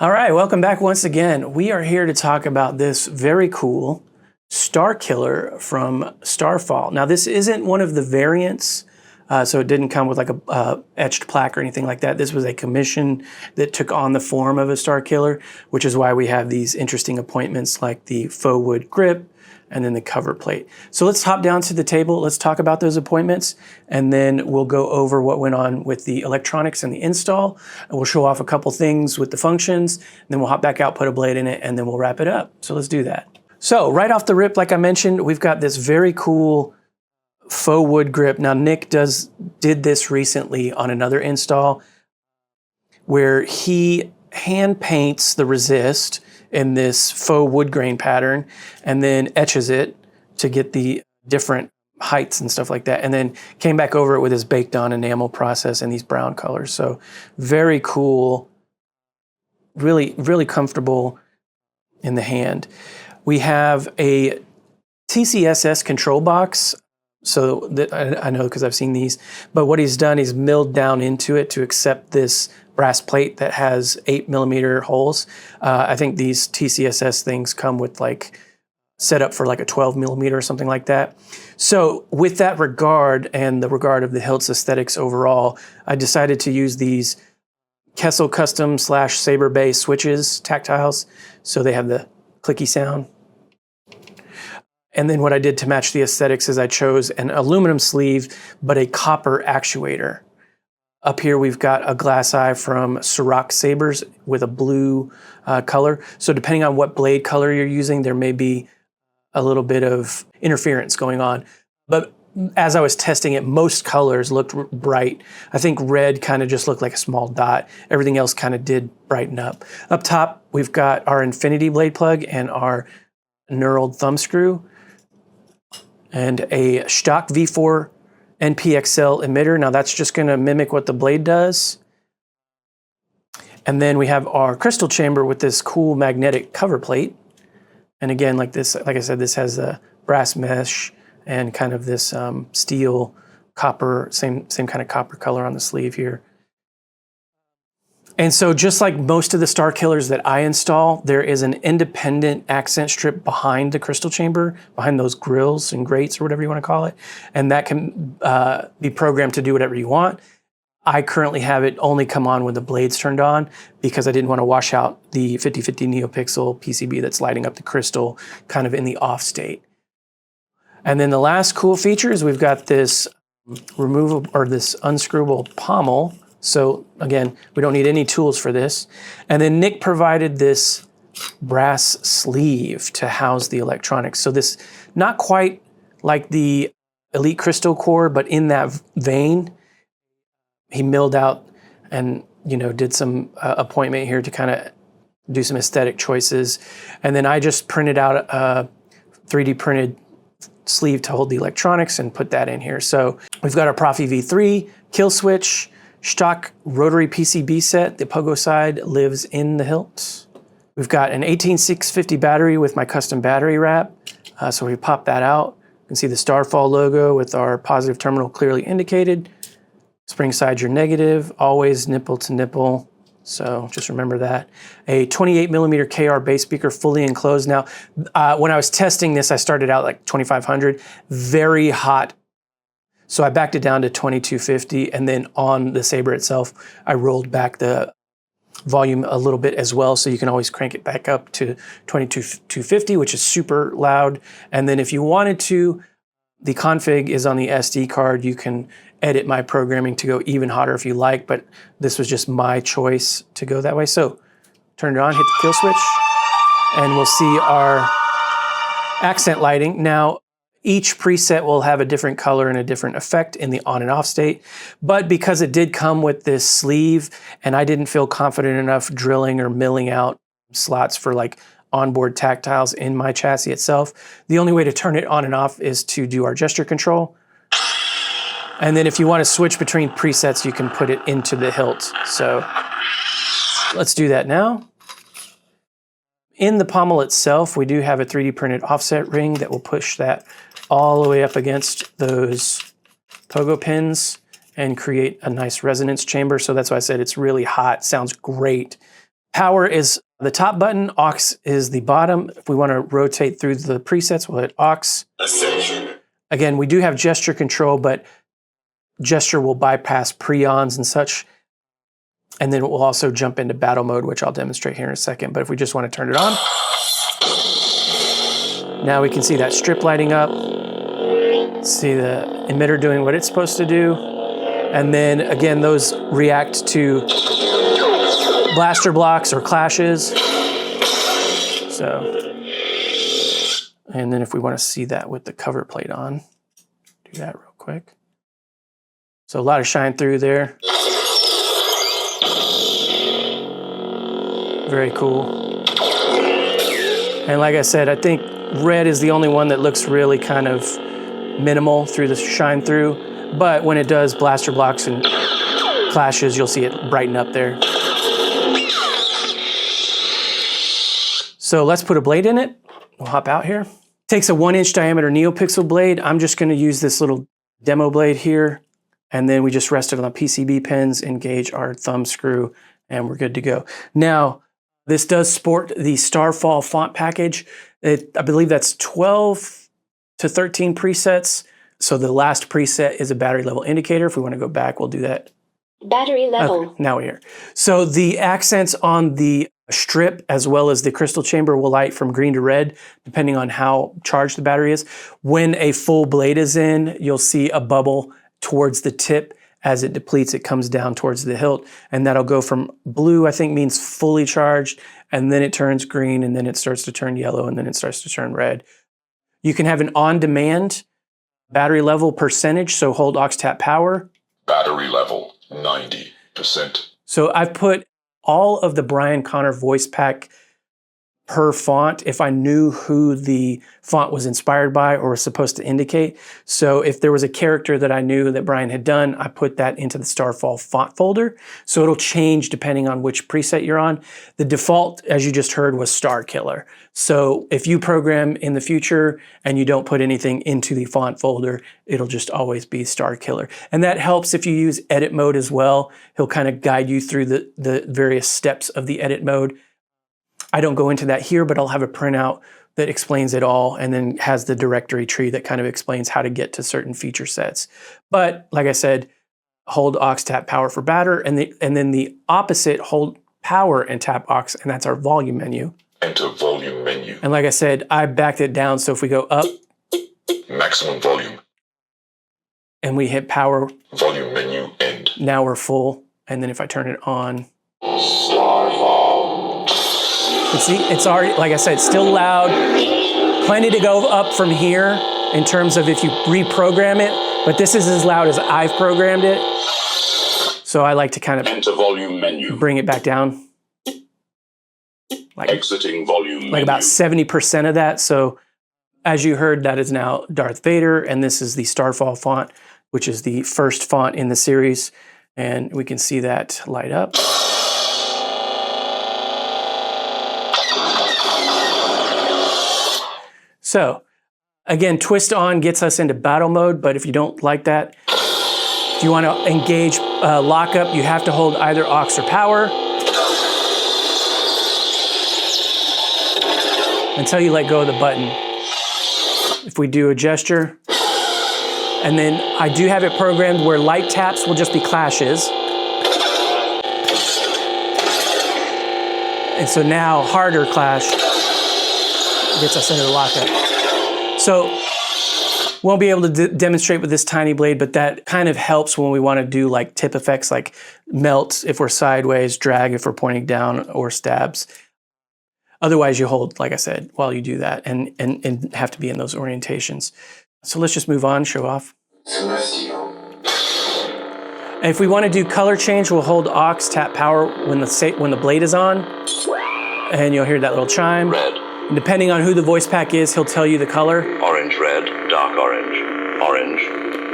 All right, welcome back once again. We are here to talk about this very cool Starkiller from Starfall. Now, this isn't one of the variants, so it didn't come with like a etched plaque or anything like that. This was a commission that took on the form of a Starkiller, which is why we have these interesting appointments like the faux wood grip and then the cover plate. So let's hop down to the table. Let's talk about those appointments, and then we'll go over what went on with the electronics and the install. And we'll show off a couple things with the functions, and then we'll hop back out, put a blade in it, and then we'll wrap it up. So let's do that. So right off the rip, like I mentioned, we've got this very cool faux wood grip. Now Nick did this recently on another install where he hand paints the resist in this faux wood grain pattern and then etches it to get the different heights and stuff like that, and then came back over it with his baked on enamel process in these brown colors. So very cool, really, really comfortable in the hand. We have a TCSS control box. So that, I know because I've seen these, but what he's done is milled down into it to accept this brass plate that has 8mm holes. I think these TCSS things come with like set up for like a 12mm or something like that. So with that regard and the regard of the hilt's aesthetics overall, I decided to use these Kessel Custom Saberbay switches, tactiles. So they have the clicky sound. And then what I did to match the aesthetics is I chose an aluminum sleeve, but a copper actuator. Up here, we've got a glass eye from Starfall Sabers with a blue color. So depending on what blade color you're using, there may be a little bit of interference going on. But as I was testing it, most colors looked bright. I think red kind of just looked like a small dot. Everything else kind of did brighten up. Up top, we've got our infinity blade plug and our knurled thumb screw, and a Shtok V4 NPXL emitter. Now that's just gonna mimic what the blade does. And then we have our crystal chamber with this cool magnetic cover plate. And again, like I said, this has a brass mesh and kind of this steel copper, same kind of copper color on the sleeve here. And so just like most of the Starkillers that I install, there is an independent accent strip behind the crystal chamber, behind those grills and grates or whatever you want to call it. And that can be programmed to do whatever you want. I currently have it only come on when the blade's turned on because I didn't want to wash out the 50/50 Neopixel PCB that's lighting up the crystal kind of in the off state. And then the last cool feature is we've got this removable or this unscrewable pommel. So again, we don't need any tools for this. And then Nick provided this brass sleeve to house the electronics. So this, not quite like the Elite Crystal core, but in that vein. He milled out and, you know, did some appointment here to kind of do some aesthetic choices. And then I just printed out a 3D printed sleeve to hold the electronics and put that in here. So we've got our Proffie V3, kill switch, Shtok rotary PCB set. The pogo side lives in the hilt. We've got an 18650 battery with my custom battery wrap. So we pop that out. You can see the Starfall logo with our positive terminal clearly indicated. Spring side your negative, always nipple to nipple. So just remember that. A 28mm KR bass speaker fully enclosed. Now, when I was testing this, I started out like 2500, very hot. So I backed it down to 2250, and then on the Saber itself, I rolled back the volume a little bit as well, so you can always crank it back up to 22250, which is super loud. And then if you wanted to, the config is on the SD card. You can edit my programming to go even hotter if you like, but this was just my choice to go that way. So turn it on, hit the kill switch, and we'll see our accent lighting. Now, each preset will have a different color and a different effect in the on and off state. But because it did come with this sleeve and I didn't feel confident enough drilling or milling out slots for like onboard tactiles in my chassis itself, the only way to turn it on and off is to do our gesture control. And then if you want to switch between presets, you can put it into the hilt. So let's do that now. In the pommel itself, we do have a 3D printed offset ring that will push that all the way up against those pogo pins and create a nice resonance chamber. So that's why I said it's really hot, sounds great Power is the top button, aux is the bottom. If we want to rotate through the presets, we'll hit aux. Ascension. Again, we do have gesture control, but gesture will bypass preons and such. And then we'll also jump into battle mode, which I'll demonstrate here in a second. But if we just want to turn it on, now we can see that strip lighting up. See the emitter doing what it's supposed to do. And then again, those react to blaster blocks or clashes. So, and then if we want to see that with the cover plate on, do that real quick. So a lot of shine through there. Very cool. And like I said, I think red is the only one that looks really kind of minimal through the shine through. But when it does blaster blocks and clashes, you'll see it brighten up there. So let's put a blade in it. We'll hop out here. Takes a 1-inch diameter Neopixel blade. I'm just gonna use this little demo blade here. And then we just rest it on the PCB pins, engage our thumb screw, and we're good to go. Now, this does sport the Starfall font package. I believe that's 12 to 13 presets. So the last preset is a battery level indicator. If we want to go back, we'll do that. Battery level. Okay, now we're here. So the accents on the strip as well as the crystal chamber will light from green to red, depending on how charged the battery is. When a full blade is in, you'll see a bubble towards the tip. As it depletes, it comes down towards the hilt, and that'll go from blue, I think means fully charged, and then it turns green, and then it starts to turn yellow, and then it starts to turn red. You can have an on-demand battery level percentage, so hold aux tap power. Battery level 90%. So I've put all of the Brian Connor voice pack per font if I knew who the font was inspired by or was supposed to indicate. So if there was a character that I knew that Brian had done, I put that into the Starfall font folder. So it'll change depending on which preset you're on. The default, as you just heard, was Starkiller. So if you program in the future and you don't put anything into the font folder, it'll just always be Starkiller. And that helps if you use edit mode as well. He'll kind of guide you through the various steps of the edit mode. I don't go into that here, but I'll have a printout that explains it all and then has the directory tree that kind of explains how to get to certain feature sets. But like I said, hold aux, tap power for batter, and then the opposite, hold power and tap aux, and that's our volume menu. Enter volume menu. And like I said, I backed it down, so if we go up, Maximum volume. and we hit power, Volume menu end. now we're full. And then if I turn it on, you see, it's already, like I said, it's still loud. Plenty to go up from here in terms of if you reprogram it, but this is as loud as I've programmed it. So I like to kind of Enter volume menu. bring it back down. Like Exiting volume menu. about 70% of that. So as you heard, that is now Darth Vader, and this is the Starfall font, which is the first font in the series. And we can see that light up. So again, twist on gets us into battle mode, but if you don't like that, if you want to engage lockup, you have to hold either aux or power until you let go of the button. If we do a gesture, and then I do have it programmed where light taps will just be clashes. And so now harder clash gets us into the lockup. So won't be able to demonstrate with this tiny blade, but that kind of helps when we want to do like tip effects like melt if we're sideways, drag if we're pointing down, or stabs. Otherwise you hold, like I said, while you do that and have to be in those orientations. So let's just move on, show off. And if we want to do color change, we'll hold aux, tap power when the blade is on, and you'll hear that little chime. Red. And depending on who the voice pack is, he'll tell you the color. Orange, red, dark orange, orange,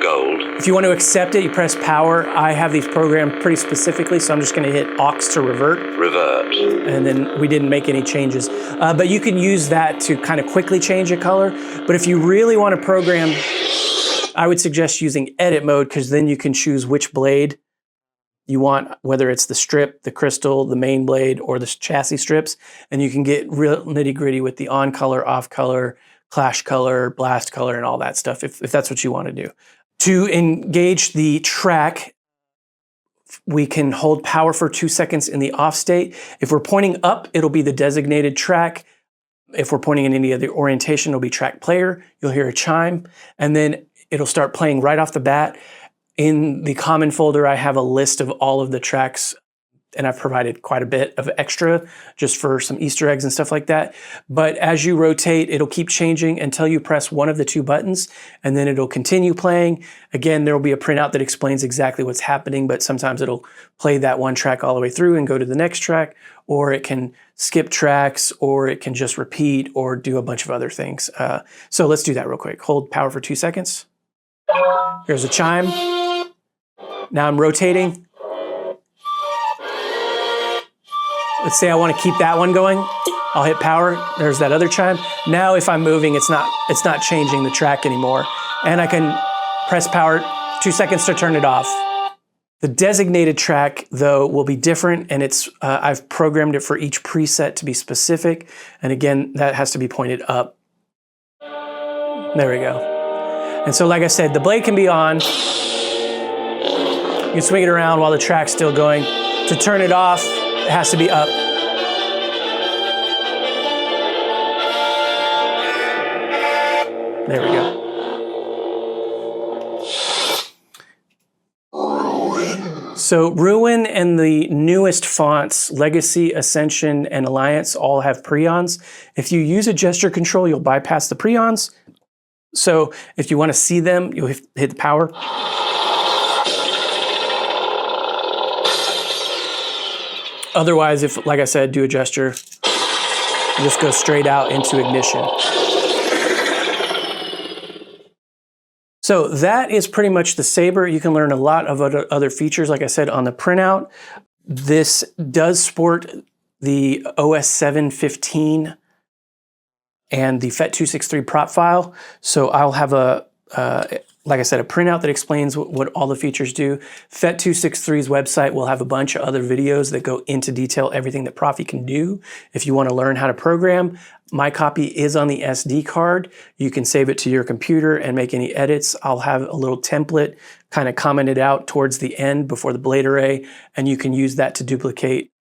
gold. If you want to accept it, you press power. I have these programmed pretty specifically, so I'm just going to hit aux to revert. Revert. And then we didn't make any changes. But you can use that to kind of quickly change a color. But if you really want to program, I would suggest using edit mode, because then you can choose which blade you want, whether it's the strip, the crystal, the main blade, or the chassis strips, and you can get real nitty-gritty with the on color, off color, clash color, blast color, and all that stuff, if that's what you want to do. To engage the track, we can hold power for 2 seconds in the off state. If we're pointing up, it'll be the designated track. If we're pointing in any other orientation, it'll be track player. You'll hear a chime, and then it'll start playing right off the bat. In the common folder, I have a list of all of the tracks, and I've provided quite a bit of extra just for some Easter eggs and stuff like that. But as you rotate, it'll keep changing until you press one of the 2 buttons, and then it'll continue playing. Again, there will be a printout that explains exactly what's happening, but sometimes it'll play that one track all the way through and go to the next track, or it can skip tracks, or it can just repeat, or do a bunch of other things. So let's do that real quick. Hold power for 2 seconds. Here's a chime. Now I'm rotating. Let's say I want to keep that one going. I'll hit power. There's that other chime. Now if I'm moving, it's not changing the track anymore. And I can press power 2 seconds to turn it off. The designated track, though, will be different, and I've programmed it for each preset to be specific. And again, that has to be pointed up. There we go. And so like I said, the blade can be on. You can swing it around while the track's still going. To turn it off, it has to be up. There we go. So Ruin and the newest fonts, Legacy, Ascension, and Alliance, all have preons. If you use a gesture control, you'll bypass the preons. So if you want to see them, you'll hit the power. Otherwise, if, like I said, do a gesture, just go straight out into ignition. So that is pretty much the Saber. You can learn a lot of other features, like I said, on the printout. This does sport the OS 7.15 and the FET263 prop file. So I'll have like I said, a printout that explains what all the features do. FET263's website will have a bunch of other videos that go into detail everything that Proffie can do. If you want to learn how to program, my copy is on the SD card. You can save it to your computer and make any edits. I'll have a little template kind of commented out towards the end before the blade array, and you can use that to duplicate,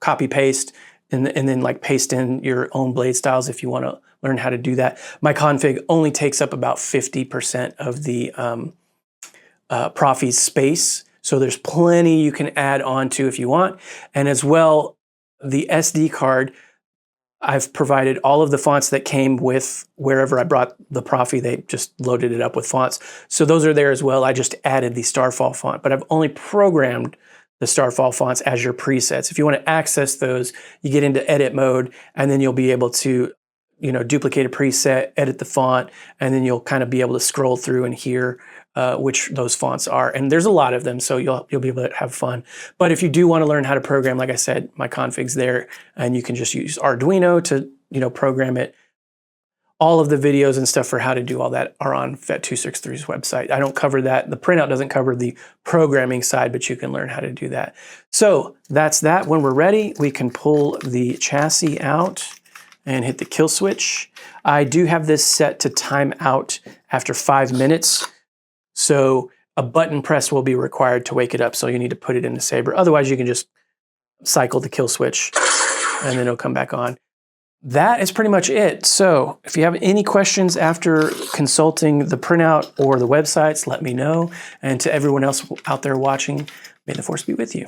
copy paste, and then like paste in your own blade styles if you want to learn how to do that. My config only takes up about 50% of the Proffie's space, so there's plenty you can add on to if you want. And as well, the SD card, I've provided all of the fonts that came with wherever I brought the Proffie. They just loaded it up with fonts. So those are there as well. I just added the Starfall font, but I've only programmed the Starfall fonts as your presets. If you want to access those, you get into edit mode, and then you'll be able to, duplicate a preset, edit the font, and then you'll kind of be able to scroll through and hear which those fonts are. And there's a lot of them, so you'll be able to have fun. But if you do want to learn how to program, like I said, my config's there, and you can just use Arduino to, program it. All of the videos and stuff for how to do all that are on FET263's website. I don't cover that. The printout doesn't cover the programming side, but you can learn how to do that. So that's that. When we're ready, we can pull the chassis out and hit the kill switch. I do have this set to time out after 5 minutes. So a button press will be required to wake it up. So you need to put it in the Saber. Otherwise, you can just cycle the kill switch and then it'll come back on. That is pretty much it. So if you have any questions after consulting the printout or the websites, let me know. And to everyone else out there watching, may the force be with you.